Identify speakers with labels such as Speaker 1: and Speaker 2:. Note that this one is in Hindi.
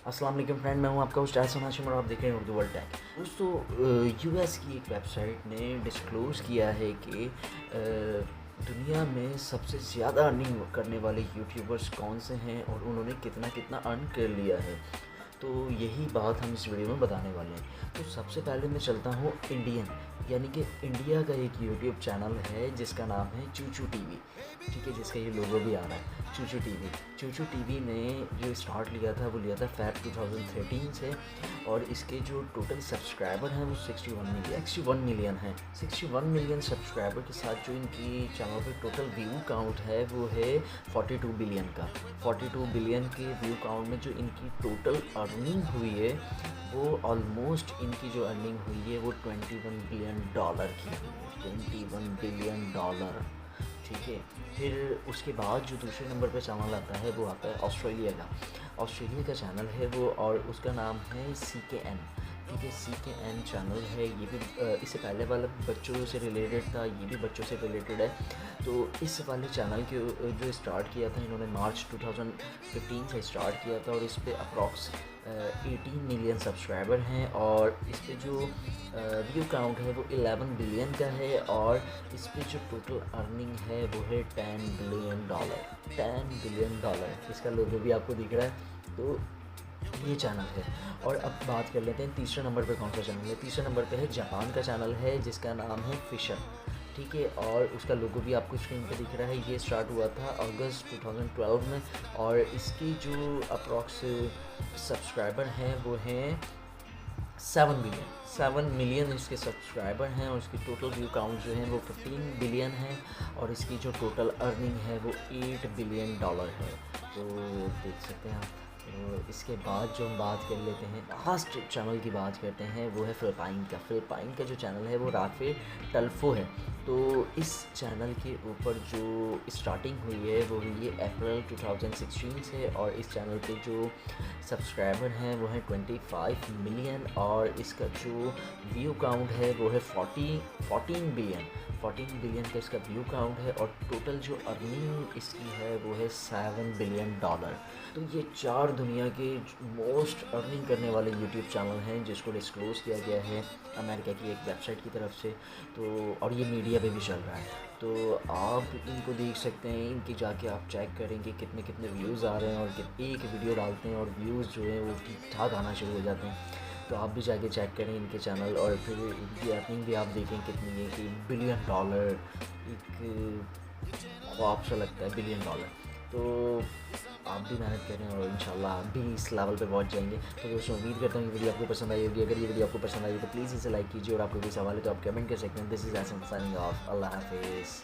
Speaker 1: अस्सलाम वालेकुम फ्रेंड, मैं हूं आपका होस्ट एहसन हाशिम और आप देख रहे हैं उर्दू वर्ल्ड टैक। दोस्तों, यूएस की एक वेबसाइट ने डिस्क्लोज़ किया है कि दुनिया में सबसे ज़्यादा अर्निंग करने वाले यूट्यूबर्स कौन से हैं और उन्होंने कितना कितना अर्न कर लिया है। तो यही बात हम इस वीडियो में बताने वाले हैं। तो सबसे पहले मैं चलता हूँ इंडियन, यानी कि इंडिया का एक यूट्यूब चैनल है जिसका नाम है चूचू टीवी, ठीक है, जिसका ये लोगो भी आ रहा है चूचू टीवी। चूचू टीवी ने जो स्टार्ट लिया था वो लिया था फ़ैब 2013 से, और इसके जो टोटल सब्सक्राइबर हैं वो 61 मिलियन हैं। 61 मिलियन सब्सक्राइबर के साथ जो इनकी चैनल पे टोटल व्यू काउंट है वो है 42 बिलियन का। 42 बिलियन के व्यू काउंट में जो इनकी टोटल अर्निंग हुई है वो ऑलमोस्ट, इनकी जो अर्निंग हुई है वो $21 बिलियन की हुई है। $21 बिलियन, ठीक है। फिर उसके बाद जो दूसरे नंबर पे चैनल आता है वो आता है ऑस्ट्रेलिया का चैनल है वो, और उसका नाम है CKN, ठीक है। CKN चैनल है, ये भी इससे पहले वाला बच्चों से रिलेटेड था, ये भी बच्चों से रिलेटेड है। तो इस वाले चैनल के जो स्टार्ट किया था इन्होंने मार्च 2015 से स्टार्ट किया था, और इस पर अप्रॉक्स 18 मिलियन सब्सक्राइबर हैं, और इस पर जो व्यू काउंट है वो 11 बिलियन का है, और इस पर जो टोटल अर्निंग है वो है $10 बिलियन। $10 बिलियन, इसका लोगो भी आपको दिख रहा है। तो ये चैनल है। और अब बात कर लेते हैं तीसरे नंबर पे कौन सा चैनल है। तीसरे नंबर पे है जापान का चैनल है जिसका नाम है फिशर, ठीक है, और उसका लोगो भी आपको स्क्रीन पे दिख रहा है। ये स्टार्ट हुआ था अगस्त 2012 में, और इसकी जो अप्रॉक्स सब्सक्राइबर हैं वो हैं 7 मिलियन इसके सब्सक्राइबर हैं, और इसकी टोटल व्यू काउंट जो है वो 15 बिलियन है, और इसकी जो टोटल अर्निंग है वो $8 बिलियन है। तो देख सकते हैं आप। तो इसके बाद जो हम बात कर लेते हैं, लास्ट चैनल की बात करते हैं, वो है फ़िलिपाइन का जो चैनल है वो राफे टल्फो है। तो इस चैनल के ऊपर जो स्टार्टिंग हुई है वो हुई है अप्रैल 2016 से, और इस चैनल पे जो सब्सक्राइबर हैं वो हैं 25 मिलियन, और इसका जो व्यू काउंट है वो है 14 बिलियन का इसका व्यू काउंट है, और टोटल जो अर्निंग इसकी है वो है $7 बिलियन। तो ये 4 दुनिया के मोस्ट अर्निंग करने वाले यूट्यूब चैनल हैं जिसको डिस्क्लोज़ किया गया है अमेरिका की एक वेबसाइट की तरफ से। तो और ये मीडिया पे भी चल रहा है, तो आप इनको देख सकते हैं। इनकी जाके आप चेक करें कि कितने कितने व्यूज़ आ रहे हैं, और एक वीडियो डालते हैं और व्यूज़ जो है वो ठीक ठाक आना शुरू हो जाते हैं। तो आप भी जाके चेक करें इनके चैनल, और फिर इनकी अर्निंग भी आप देखें कितनी है कि $1 बिलियन, एक ख्वाब सा लगता है $1 बिलियन। तो आप भी मेहनत करें और इंशाल्लाह आप भी इस लेवल पे पहुंच जाएंगे। तो दोस्तों, उम्मीद करता हूँ कि वीडियो आपको पसंद आई होगी। अगर ये वीडियो आपको पसंद आई तो प्लीज़ इसे लाइक कीजिए, और आपको कोई सवाल है तो आप कमेंट कर सकते हैं। This is Ehsan signing off. अल्लाह हाफिज़।